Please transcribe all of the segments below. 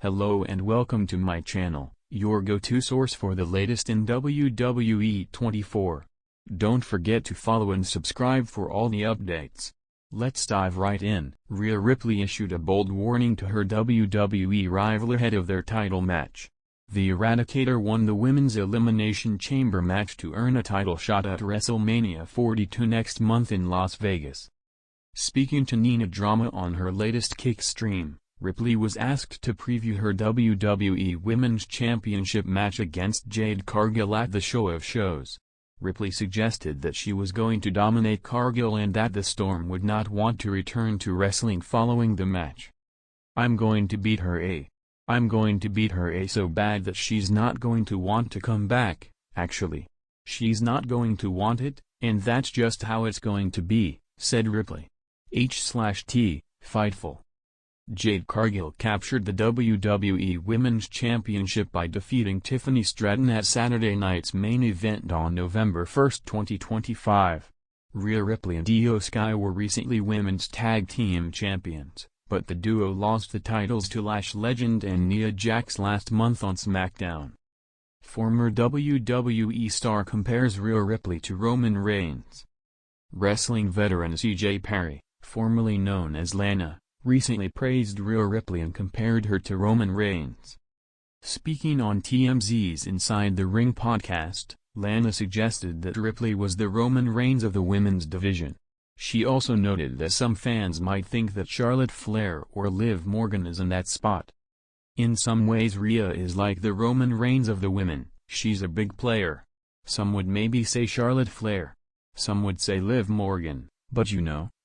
Hello and welcome to my channel, your go-to source for the latest in WWE 24. Don't forget to follow and subscribe for all the updates. Let's dive right in. Rhea Ripley issued a bold warning to her WWE rival ahead of their title match. The Eradicator won the Women's Elimination Chamber match to earn a title shot at WrestleMania 42 next month in Las Vegas. Speaking to Nina Drama on her latest Kick stream, Ripley was asked to preview her WWE Women's Championship match against Jade Cargill at the Show of Shows. Ripley suggested that she was going to dominate Cargill and that the Storm would not want to return to wrestling following the match. I'm going to beat her I'm going to beat her so bad that she's not going to want to come back, actually. She's not going to want it, and that's just how it's going to be, said Ripley. H/T, Fightful. Jade Cargill captured the WWE Women's Championship by defeating Tiffany Stratton at Saturday night's main event on November 1, 2025. Rhea Ripley and Io Sky were recently Women's Tag Team Champions, but the duo lost the titles to Lash legend and Nia Jax last month on SmackDown. Former WWE star compares Rhea Ripley to Roman Reigns. Wrestling veteran C.J. Perry, formerly known as Lana, recently praised Rhea Ripley and compared her to Roman Reigns. Speaking on TMZ's Inside the Ring podcast, Lana suggested that Ripley was the Roman Reigns of the women's division. She also noted that some fans might think that Charlotte Flair or Liv Morgan is in that spot. In some ways Rhea is like the Roman Reigns of the women, she's a big player. Some would maybe say Charlotte Flair. Some would say Liv Morgan, but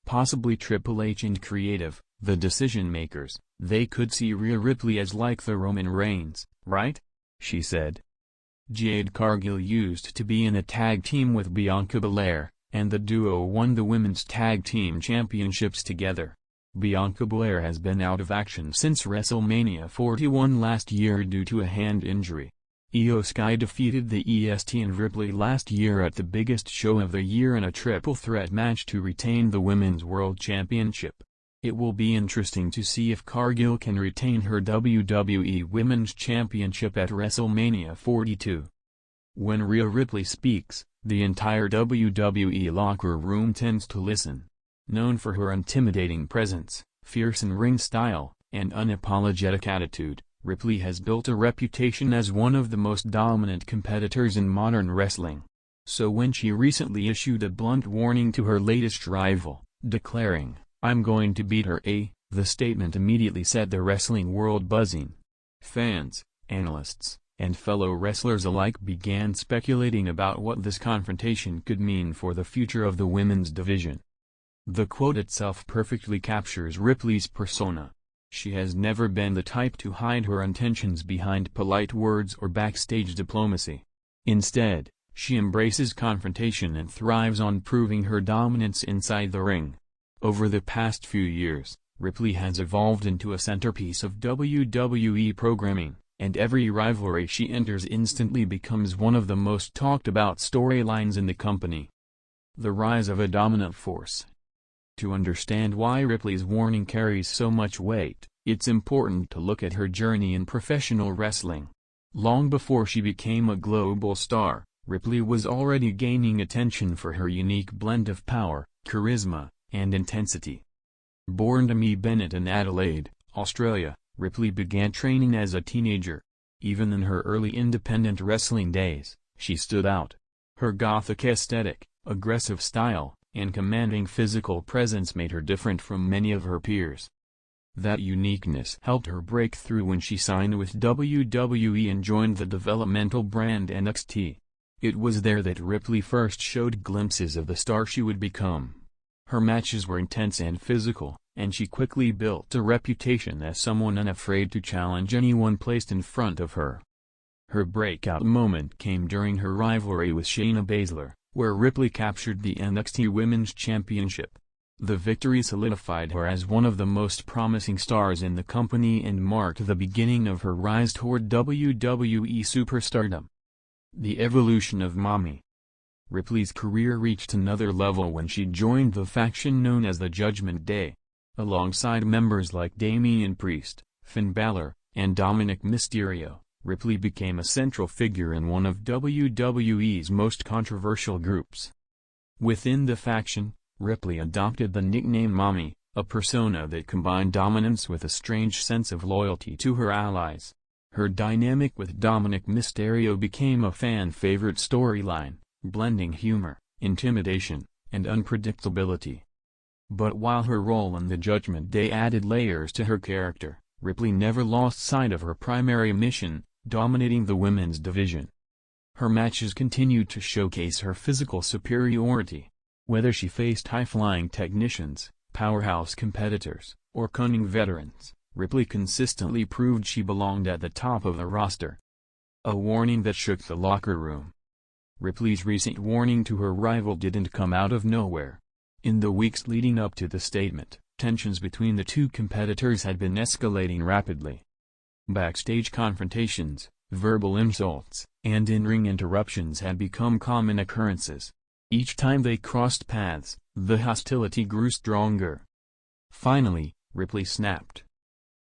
possibly Triple H and creative, the decision-makers, they could see Rhea Ripley as like the Roman Reigns, right? She said. Jade Cargill used to be in a tag team with Bianca Belair, and the duo won the Women's Tag Team Championships together. Bianca Belair has been out of action since WrestleMania 41 last year due to a hand injury. Io Sky defeated the EST and Ripley last year at the biggest show of the year in a triple threat match to retain the Women's World Championship. It will be interesting to see if Cargill can retain her WWE Women's Championship at WrestleMania 42. When Rhea Ripley speaks, the entire WWE locker room tends to listen. Known for her intimidating presence, fierce in-ring style, and unapologetic attitude, Ripley has built a reputation as one of the most dominant competitors in modern wrestling. So when she recently issued a blunt warning to her latest rival, declaring, "I'm going to beat her," the statement immediately set the wrestling world buzzing. Fans, analysts, and fellow wrestlers alike began speculating about what this confrontation could mean for the future of the women's division. The quote itself perfectly captures Ripley's persona. She has never been the type to hide her intentions behind polite words or backstage diplomacy. Instead, she embraces confrontation and thrives on proving her dominance inside the ring. Over the past few years, Ripley has evolved into a centerpiece of WWE programming, and every rivalry she enters instantly becomes one of the most talked about storylines in the company. The rise of a dominant force. To understand why Ripley's warning carries so much weight, it's important to look at her journey in professional wrestling. Long before she became a global star, Ripley was already gaining attention for her unique blend of power, charisma, and intensity. Born to Mee Bennett in Adelaide, Australia, Ripley began training as a teenager. Even in her early independent wrestling days, she stood out. Her gothic aesthetic, aggressive style, and commanding physical presence made her different from many of her peers. That uniqueness helped her break through when she signed with WWE and joined the developmental brand NXT. It was there that Ripley first showed glimpses of the star she would become. Her matches were intense and physical, and she quickly built a reputation as someone unafraid to challenge anyone placed in front of her. Her breakout moment came during her rivalry with Shayna Baszler, where Ripley captured the NXT Women's Championship. The victory solidified her as one of the most promising stars in the company and marked the beginning of her rise toward WWE superstardom. The evolution of Mommy. Ripley's career reached another level when she joined the faction known as the Judgment Day. Alongside members like Damian Priest, Finn Balor, and Dominic Mysterio, Ripley became a central figure in one of WWE's most controversial groups. Within the faction, Ripley adopted the nickname Mommy, a persona that combined dominance with a strange sense of loyalty to her allies. Her dynamic with Dominic Mysterio became a fan-favorite storyline, blending humor, intimidation, and unpredictability. But while her role in the Judgment Day added layers to her character, Ripley never lost sight of her primary mission, dominating the women's division. Her matches continued to showcase her physical superiority. Whether she faced high-flying technicians, powerhouse competitors, or cunning veterans, Ripley consistently proved she belonged at the top of the roster. A warning that shook the locker room. Ripley's recent warning to her rival didn't come out of nowhere. In the weeks leading up to the statement, tensions between the two competitors had been escalating rapidly. Backstage confrontations, verbal insults, and in-ring interruptions had become common occurrences. Each time they crossed paths, the hostility grew stronger. Finally, Ripley snapped.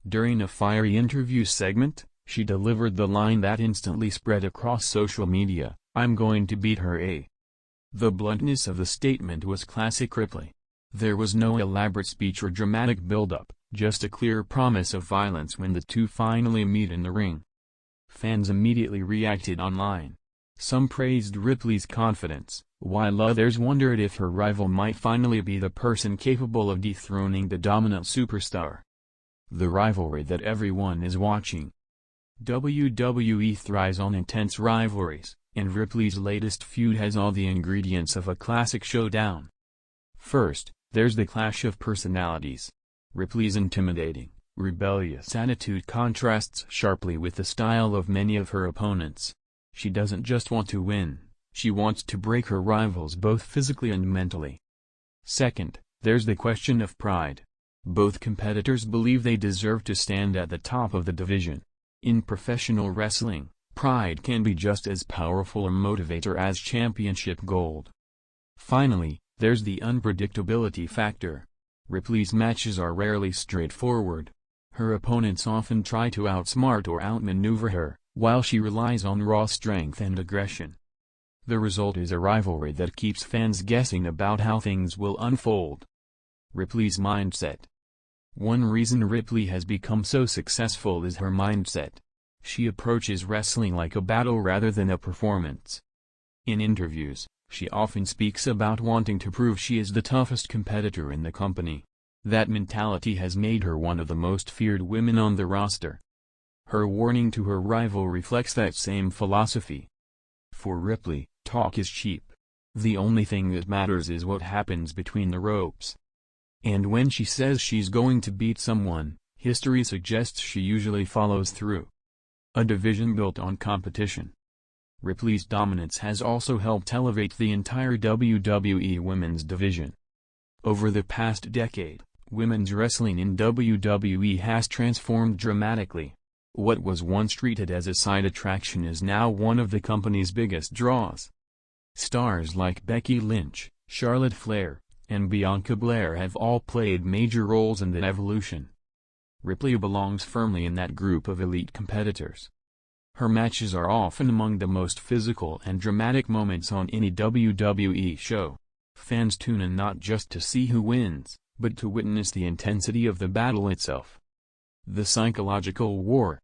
During a fiery interview segment, she delivered the line that instantly spread across social media, "I'm going to beat her A." The bluntness of the statement was classic Ripley. There was no elaborate speech or dramatic build-up, just a clear promise of violence when the two finally meet in the ring. Fans immediately reacted online. Some praised Ripley's confidence, while others wondered if her rival might finally be the person capable of dethroning the dominant superstar. The rivalry that everyone is watching. WWE thrives on intense rivalries, and Ripley's latest feud has all the ingredients of a classic showdown. First, there's the clash of personalities. Ripley's intimidating, rebellious attitude contrasts sharply with the style of many of her opponents. She doesn't just want to win, she wants to break her rivals both physically and mentally. Second, there's the question of pride. Both competitors believe they deserve to stand at the top of the division. In professional wrestling, pride can be just as powerful a motivator as championship gold. Finally, there's the unpredictability factor. Ripley's matches are rarely straightforward. Her opponents often try to outsmart or outmaneuver her, while she relies on raw strength and aggression. The result is a rivalry that keeps fans guessing about how things will unfold. Ripley's mindset. One reason Ripley has become so successful is her mindset. She approaches wrestling like a battle rather than a performance. In interviews, she often speaks about wanting to prove she is the toughest competitor in the company. That mentality has made her one of the most feared women on the roster. Her warning to her rival reflects that same philosophy. For Ripley, talk is cheap. The only thing that matters is what happens between the ropes. And when she says she's going to beat someone, history suggests she usually follows through. A division built on competition. Ripley's dominance has also helped elevate the entire WWE women's division. Over the past decade, women's wrestling in WWE has transformed dramatically. What was once treated as a side attraction is now one of the company's biggest draws. Stars like Becky Lynch, Charlotte Flair, and Bianca Belair have all played major roles in the evolution. Ripley belongs firmly in that group of elite competitors. Her matches are often among the most physical and dramatic moments on any WWE show. Fans tune in not just to see who wins, but to witness the intensity of the battle itself. The psychological war.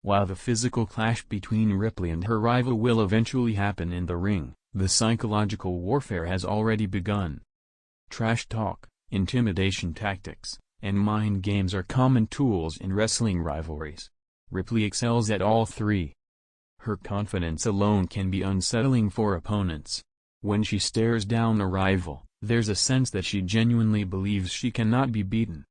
While the physical clash between Ripley and her rival will eventually happen in the ring, the psychological warfare has already begun. Trash talk, intimidation tactics, and mind games are common tools in wrestling rivalries. Ripley excels at all three. Her confidence alone can be unsettling for opponents. When she stares down a rival, there's a sense that she genuinely believes she cannot be beaten.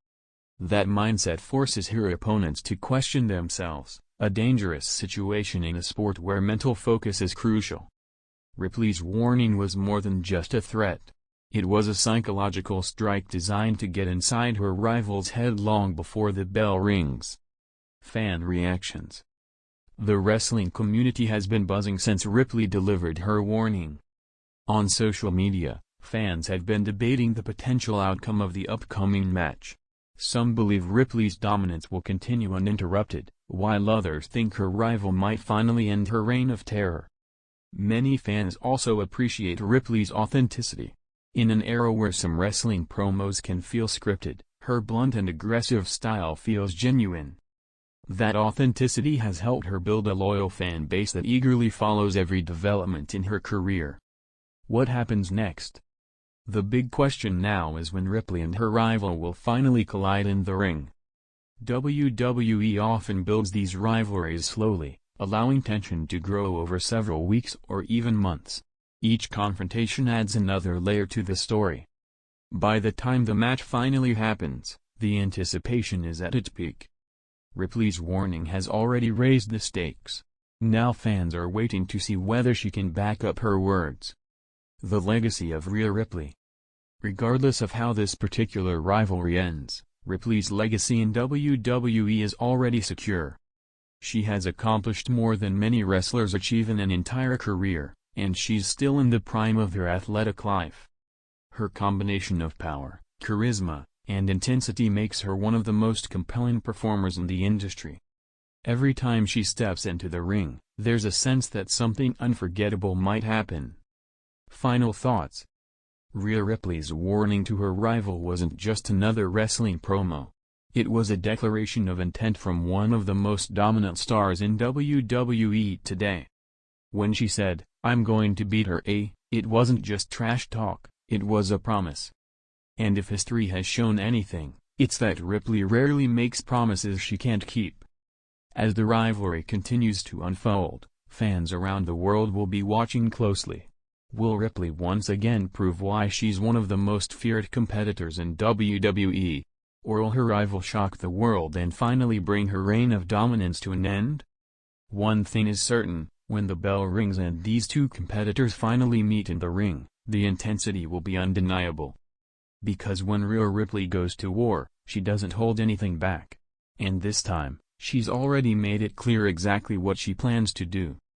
That mindset forces her opponents to question themselves, a dangerous situation in a sport where mental focus is crucial. Ripley's warning was more than just a threat. It was a psychological strike designed to get inside her rival's head long before the bell rings. Fan reactions. The wrestling community has been buzzing since Ripley delivered her warning. On social media, fans have been debating the potential outcome of the upcoming match. Some believe Ripley's dominance will continue uninterrupted, while others think her rival might finally end her reign of terror. Many fans also appreciate Ripley's authenticity. In an era where some wrestling promos can feel scripted, her blunt and aggressive style feels genuine. That authenticity has helped her build a loyal fan base that eagerly follows every development in her career. What happens next? The big question now is when Ripley and her rival will finally collide in the ring. WWE often builds these rivalries slowly, allowing tension to grow over several weeks or even months. Each confrontation adds another layer to the story. By the time the match finally happens, the anticipation is at its peak. Ripley's warning has already raised the stakes. Now fans are waiting to see whether she can back up her words. The legacy of Rhea Ripley. Regardless of how this particular rivalry ends, Ripley's legacy in WWE is already secure. She has accomplished more than many wrestlers achieve in an entire career, and she's still in the prime of her athletic life. Her combination of power, charisma, and intensity makes her one of the most compelling performers in the industry. Every time she steps into the ring, there's a sense that something unforgettable might happen. Final thoughts. Rhea Ripley's warning to her rival wasn't just another wrestling promo. It was a declaration of intent from one of the most dominant stars in WWE today. When she said, "I'm going to beat her," it wasn't just trash talk, it was a promise. And if history has shown anything, it's that Ripley rarely makes promises she can't keep. As the rivalry continues to unfold, fans around the world will be watching closely. Will Ripley once again prove why she's one of the most feared competitors in WWE? Or will her rival shock the world and finally bring her reign of dominance to an end? One thing is certain, when the bell rings and these two competitors finally meet in the ring, the intensity will be undeniable. Because when Rhea Ripley goes to war, she doesn't hold anything back. And this time, she's already made it clear exactly what she plans to do.